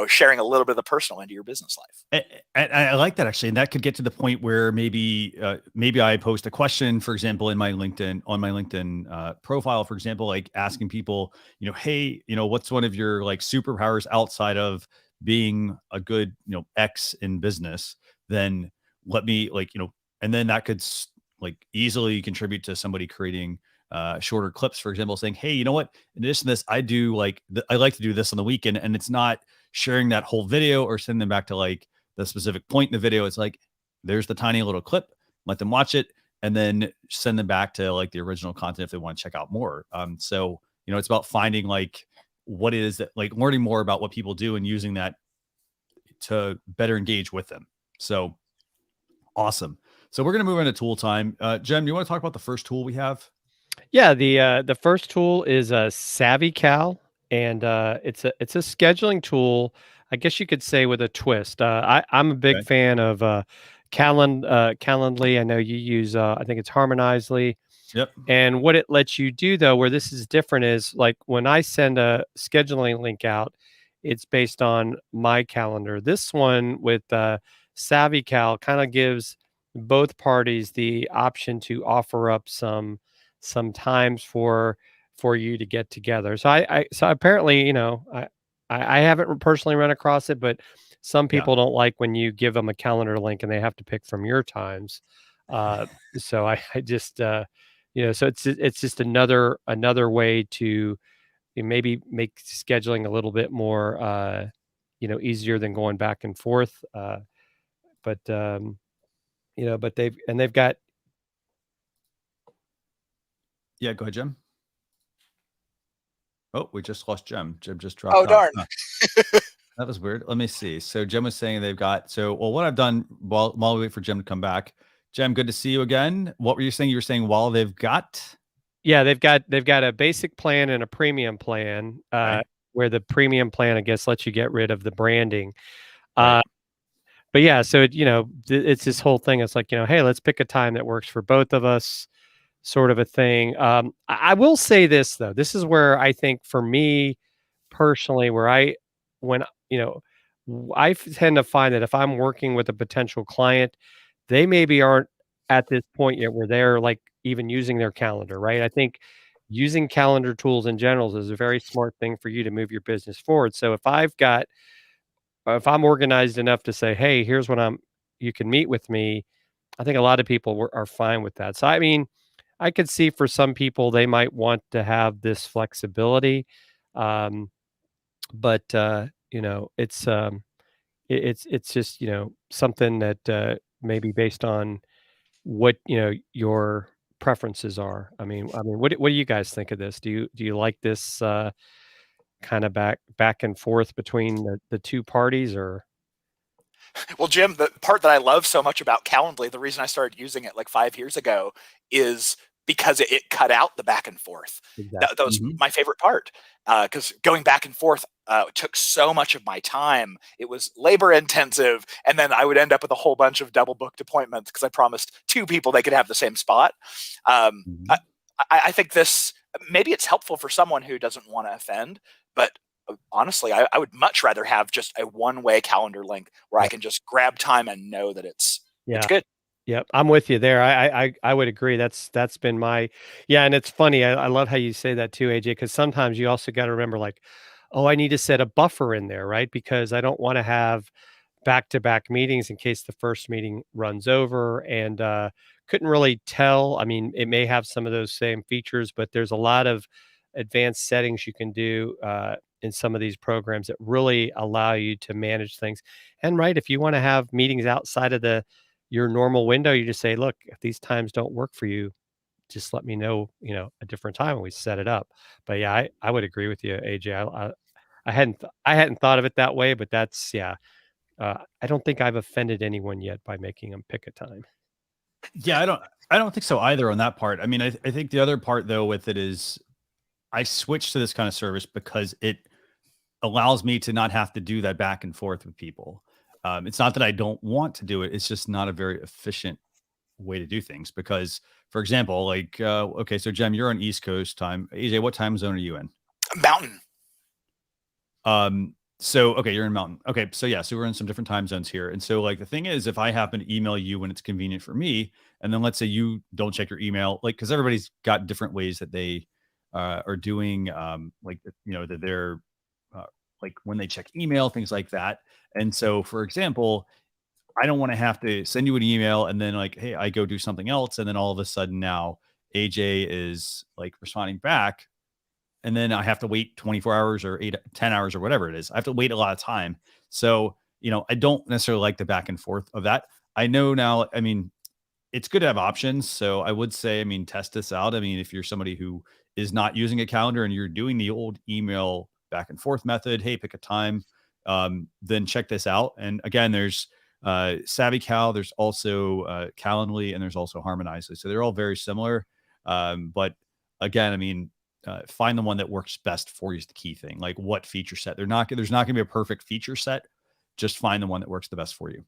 sharing a little bit of the personal into your business life. I like that, actually. And that could get to the point where maybe I post a question, for example, on my LinkedIn profile, for example, like asking people, hey, what's one of your like superpowers outside of being a good, X in business? Then let me and then that could like easily contribute to somebody creating shorter clips, for example, saying, hey, you know what, in addition to this, I do I like to do this on the weekend. And it's not sharing that whole video or sending them back to like the specific point in the video. It's like, there's the tiny little clip, let them watch it, and then send them back to like the original content if they want to check out more. So, it's about finding like what it is that, like, learning more about what people do and using that to better engage with them. So awesome. So we're going to move into tool time. Jem, do you want to talk about the first tool we have? Yeah, the first tool is SavvyCal, and it's a scheduling tool, I guess you could say, with a twist. I'm a big fan of Calendly. I know you use I think it's Harmonizely. Yep. And what it lets you do, though, where this is different, is like when I send a scheduling link out, it's based on my calendar. This one with SavvyCal kind of gives both parties the option to offer up some times for you to get together. So so apparently, I haven't personally run across it, but some people don't like when you give them a calendar link and they have to pick from your times. So I just so it's just another way to maybe make scheduling a little bit more easier than going back and forth. But they've got. Yeah, go ahead, Jem. Oh, we just lost Jem. Jem just dropped. Oh, darn. That was weird. Let me see. So Jem was saying they've got, what I've done while we wait for Jem to come back. Jem, good to see you again. What were you saying? You were saying while they've got? Yeah, they've got a basic plan and a premium plan, where the premium plan, I guess, lets you get rid of the branding. But yeah, so it's this whole thing. It's like, hey, let's pick a time that works for both of us, sort of a thing. I will say this, though. This is where I think, for me personally, I tend to find that if I'm working with a potential client, they maybe aren't at this point yet where they're like even using their calendar, right? I think using calendar tools in general is a very smart thing for you to move your business forward. So if I'm organized enough to say, hey, here's when you can meet with me, I think a lot of people are fine with that. So, I mean, I could see for some people they might want to have this flexibility, um, but it's just something that maybe based on what your preferences are. I mean, what do you guys think of this? Do you like this kind of back and forth between the two parties, or? Well, Jim, the part that I love so much about Calendly, the reason I started using it like 5 years ago, is because it cut out the back and forth. That Exactly. was my favorite part, because going back and forth took so much of my time. It was labor intensive, and then I would end up with a whole bunch of double booked appointments because I promised two people they could have the same spot. Um, I, Mhm. I think this, maybe it's helpful for someone who doesn't want to offend, but honestly, I would much rather have just a one-way calendar link where I Yep. can just grab time and know that it's Yeah. good. Yep, I'm with you there. I would agree. That's been my yeah, and it's funny. I love how you say that too, AJ, because sometimes you also got to remember, like, oh, I need to set a buffer in there, right? Because I don't want to have back-to-back meetings in case the first meeting runs over, and couldn't really tell. I mean, it may have some of those same features, but there's a lot of advanced settings you can do in some of these programs that really allow you to manage things. And right, if you want to have meetings outside of your normal window, you just say, look, if these times don't work for you, just let me know, a different time and we set it up. But yeah, I would agree with you, AJ. I hadn't thought of it that way, but that's yeah. I don't think I've offended anyone yet by making them pick a time. Yeah, I don't think so either on that part. I mean, I think the other part though with it is I switched to this kind of service because it allows me to not have to do that back and forth with people. It's not that I don't want to do it; it's just not a very efficient way to do things. Because, for example, like okay, so Jem, you're on East Coast time. AJ, what time zone are you in? Mountain. So okay, you're in Mountain. Okay, so yeah, so we're in some different time zones here. And so like the thing is, if I happen to email you when it's convenient for me, and then let's say you don't check your email, like because everybody's got different ways that they are doing like that they're uh, like when they check email, things like that. And so for example, I don't want to have to send you an email and then like, hey, I go do something else, and then all of a sudden now AJ is like responding back, and then I have to wait 24 hours or 10 hours or whatever it is. I have to wait a lot of time. So, I don't necessarily like the back and forth of that. I know now, I mean, it's good to have options. So I would say, I mean, test this out. I mean, if you're somebody who is not using a calendar and you're doing the old email back and forth method, hey, pick a time, then check this out. And again, there's SavvyCal, there's also Calendly, and there's also Harmonizely. So they're all very similar. But again, I mean, find the one that works best for you is the key thing. Like what feature set? There's not going to be a perfect feature set. Just find the one that works the best for you.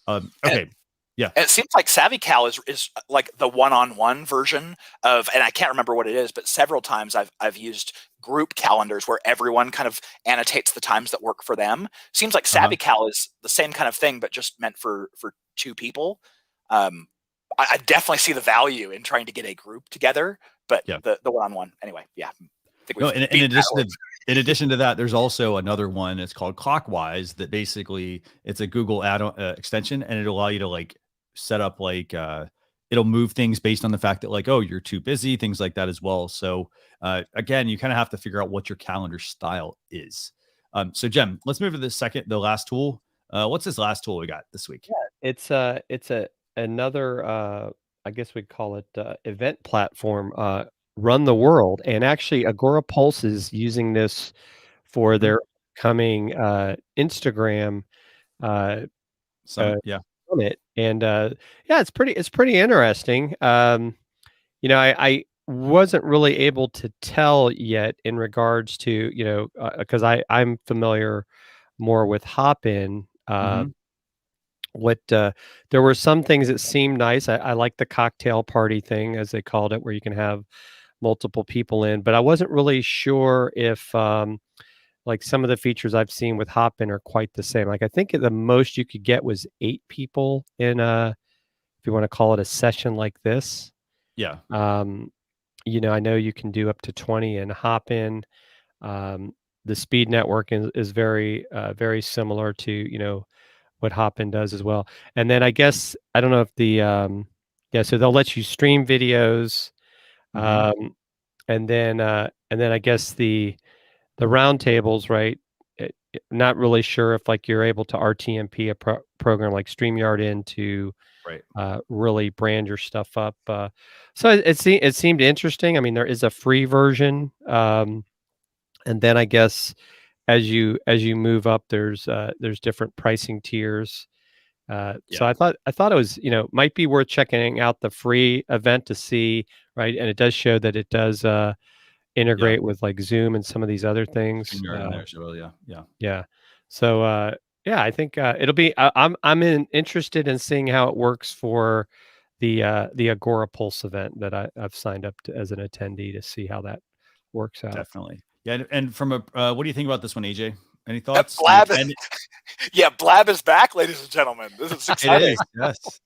Okay. Yeah. And it seems like SavvyCal is like the one-on-one version of, and I can't remember what it is, but several times I've used group calendars where everyone kind of annotates the times that work for them. Seems like Uh-huh. SavvyCal is the same kind of thing, but just meant for two people. I definitely see the value in trying to get a group together, but Yeah. the one-on-one anyway. Yeah, I think No, we've in beaten that addition to horse. that, there's also another one. It's called Clockwise. That basically it's a Google add-on extension, and it'll allow you to like set up like it'll move things based on the fact that like, oh, you're too busy, things like that as well. So again, you kind of have to figure out what your calendar style is. So Jem, let's move to the last tool. What's this last tool we got this week? It's another I guess we'd call it event platform, Run the World, and actually Agora Pulse is using this for Mhm. their coming Instagram uh, uh, Summit. Yeah. summit, and yeah, it's pretty interesting. I wasn't really able to tell yet in regards to because I'm familiar more with Hopin. Mhm. What There were some things that seemed nice. I like the cocktail party thing, as they called it, where you can have multiple people in, but I wasn't really sure if like some of the features I've seen with Hopin are quite the same. Like I think the most you could get was 8 people in a, if you want to call it a session like this. Yeah. Um, I know you can do up to 20 in Hopin. Um, the speed network is very similar to what Hopin does as well. And then I guess I don't know if the yeah, so they'll let you stream videos. Um, and then I guess the roundtables, right? Not really sure if like you're able to RTMP a program like StreamYard in to Right. really brand your stuff up. So it seemed interesting. I mean, there is a free version, and then I guess as you move up, there's different pricing tiers. So Yeah. I thought it was, might be worth checking out the free event to see, right? And it does show that it does Yeah. integrate with like Zoom and some of these other things. StreamYard in there. So yeah. Yeah. Yeah. So yeah, I think it'll be. Interested in seeing how it works for the Agora Pulse event that I've signed up to as an attendee to see how that works out. Definitely. Yeah. And from what do you think about this one, AJ? Any Uh, thoughts? Blab, yeah, Blab is back, ladies and gentlemen. This is It exciting. is. Yes.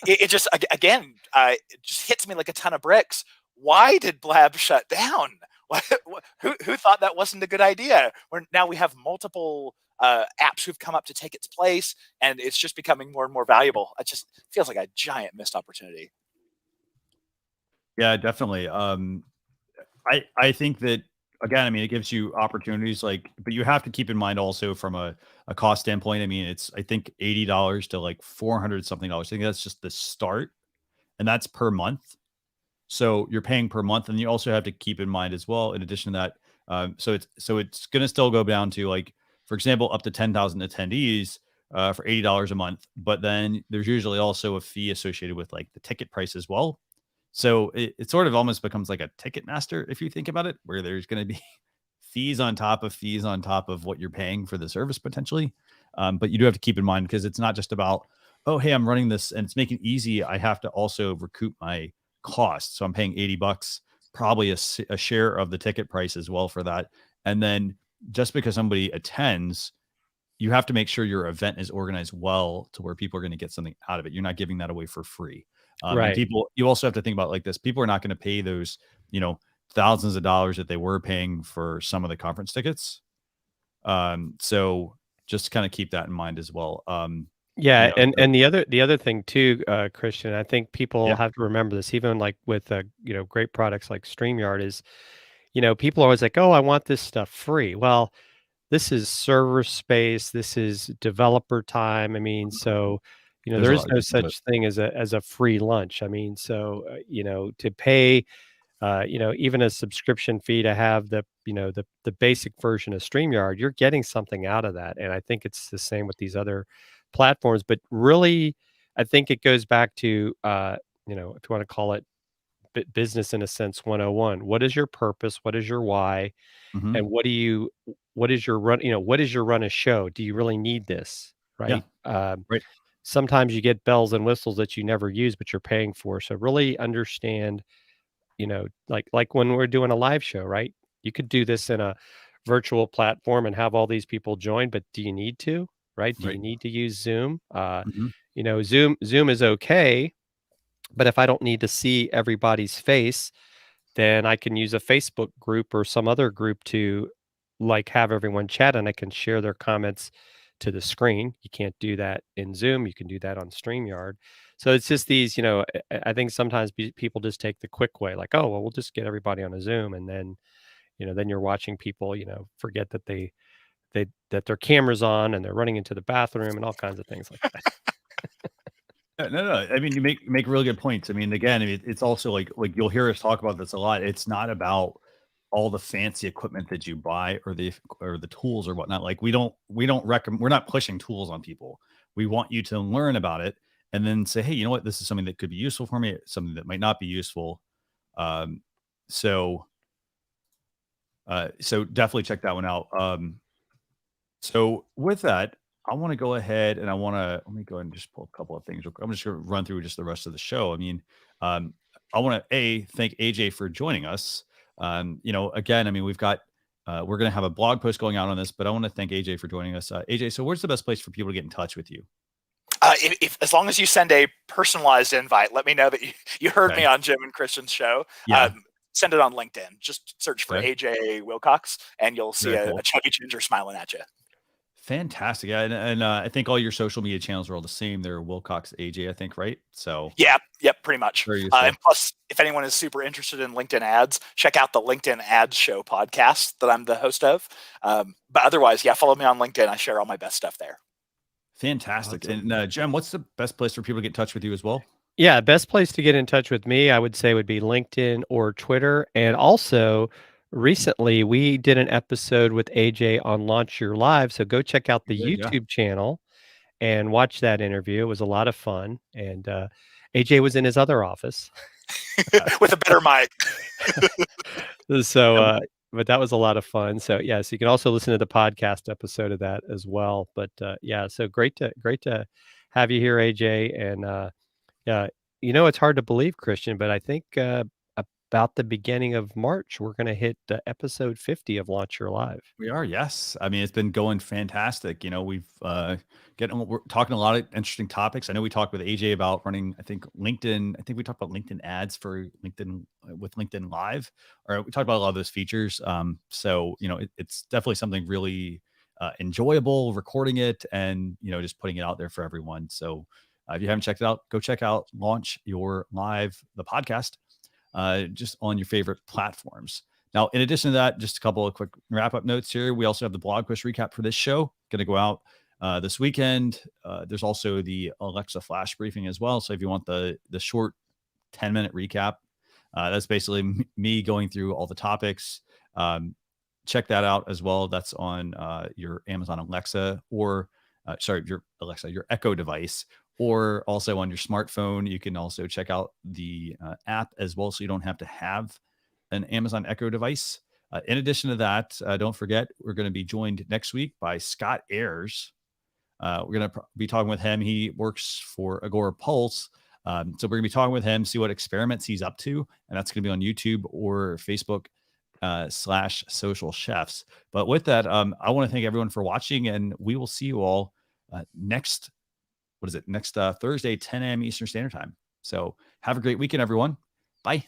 It just again, it just hits me like a ton of bricks. Why did Blab shut down? Who thought that wasn't a good idea? Now we have multiple apps who've come up to take its place, and it's just becoming more and more valuable. It just feels like a giant missed opportunity. Yeah, definitely. I think that again, I mean, it gives you opportunities but you have to keep in mind also from a cost standpoint. I mean, it's I think $80 to like $400 something dollars. I think that's just the start, and that's per month. So you're paying per month, and you also have to keep in mind as well. In addition to that, so it's going to still go down to like, for example, up to 10,000 attendees for $80 a month. But then there's usually also a fee associated with like the ticket price as well. So it sort of almost becomes like a ticket master if you think about it, where there's going to be fees on top of what you're paying for the service potentially. But you do have to keep in mind, because it's not just about, oh, hey, I'm running this and it's making it easy. I have to also recoup my cost. So I'm paying $80, probably a share of the ticket price as well for that. And then just because somebody attends, you have to make sure your event is organized well to where people are going to get something out of it. You're not giving that away for free. And Right. people, you also have to think about like this. People are not going to pay those, thousands of dollars that they were paying for some of the conference tickets. So just kind of keep that in mind as well. Yeah, You know, and the other thing too, Christian, I think people Yeah. have to remember this, even like with great products like StreamYard is, people are always like, oh, I want this stuff free. Well, this is server space, this is developer time. I mean, so There's there a is lot no of good. such thing as a free lunch. I mean, so to pay even a subscription fee to have the basic version of StreamYard, you're getting something out of that. And I think it's the same with these other platforms. But really, I think it goes back to if you want to call it business in a sense 101. What is your purpose? What is your why? Mhm. And what is your run, what is your run a show? Do you really need this? Yeah. Right. Right. Sometimes you get bells and whistles that you never use, but you're paying for. So really understand, like when we're doing a live show, right? You could do this in a virtual platform and have all these people join, but do you need to, right? Do you Right. need to use Zoom? Mhm. Zoom is okay, but if I don't need to see everybody's face, then I can use a Facebook group or some other group to like have everyone chat, and I can share their comments to the screen. You can't do that in Zoom. You can do that on StreamYard. So it's just these, I think sometimes people just take the quick way, like, oh, well, we'll just get everybody on a Zoom. And then, then you're watching people, forget that that their camera's on and they're running into the bathroom and all kinds of things like that. No. I mean, you make really good points. I mean, again, it's also like you'll hear us talk about this a lot. It's not about all the fancy equipment that you buy or the tools or whatnot. Like we don't recommend. We're not pushing tools on people. We want you to learn about it and then say, hey, you know what? This is something that could be useful for me. Something that might not be useful. So definitely check that one out. So with that, I want to go ahead and let me go ahead and just pull a couple of things. I'm just going to run through just the rest of the show. I mean, I want to thank AJ for joining us. Again, I mean, we're going to have a blog post going out on this, but I want to thank AJ for joining us. AJ, so where's the best place for people to get in touch with you? If as long as you send a personalized invite, let me know that you heard me on Jim and Christian's show. Yeah. Send it on LinkedIn. Just search for Okay. AJ Wilcox, and you'll see Very a cool. chubby ginger smiling at you. Fantastic. Yeah, and I think all your social media channels are all the same. They're Wilcox AJ, I think, right? So Yeah, yep, pretty much. very useful. And plus, if anyone is super interested in LinkedIn ads, check out the LinkedIn Ads Show podcast that I'm the host of. But otherwise, yeah, follow me on LinkedIn. I share all my best stuff there. Fantastic. Awesome. And Jem, what's the best place for people to get in touch with you as well? Yeah, best place to get in touch with me, I would say, would be LinkedIn or Twitter. And also, recently we did an episode with AJ on Launch Your Live. So go check out the Good, yeah. YouTube channel and watch that interview. It was a lot of fun. And AJ was in his other office. With a better mic. So, but that was a lot of fun. So yeah, so you can also listen to the podcast episode of that as well. But yeah, so great to have you here, AJ. And yeah, it's hard to believe, Christian, but I think about the beginning of March, we're going to hit episode 50 of Launch Your Live. We are, yes. I mean, it's been going fantastic. We're talking a lot of interesting topics. I know we talked with AJ about running, I think LinkedIn. I think we talked about LinkedIn ads for LinkedIn with LinkedIn Live, or we talked about a lot of those features. So it's definitely something really enjoyable recording it and just putting it out there for everyone. So if you haven't checked it out, go check out Launch Your Live, the podcast, just on your favorite platforms. Now, in addition to that, just a couple of quick wrap-up notes here. We also have the blog post recap for this show, going to go out this weekend. There's also the Alexa flash briefing as well. So if you want the short 10-minute recap, that's basically me going through all the topics. Check that out as well. That's on your Amazon Alexa or your Echo device, or also on your smartphone. You can also check out the app as well, so you don't have to have an Amazon Echo device. In addition to that, don't forget, we're going to be joined next week by Scott Ayers. We're going to be talking with him. He works for Agora Pulse. So we're going to be talking with him, see what experiments he's up to. And that's going to be on YouTube or Facebook /Social Chefs. But with that, I want to thank everyone for watching, and we will see you all next Thursday, 10 a.m. Eastern Standard Time. So have a great weekend, everyone. Bye.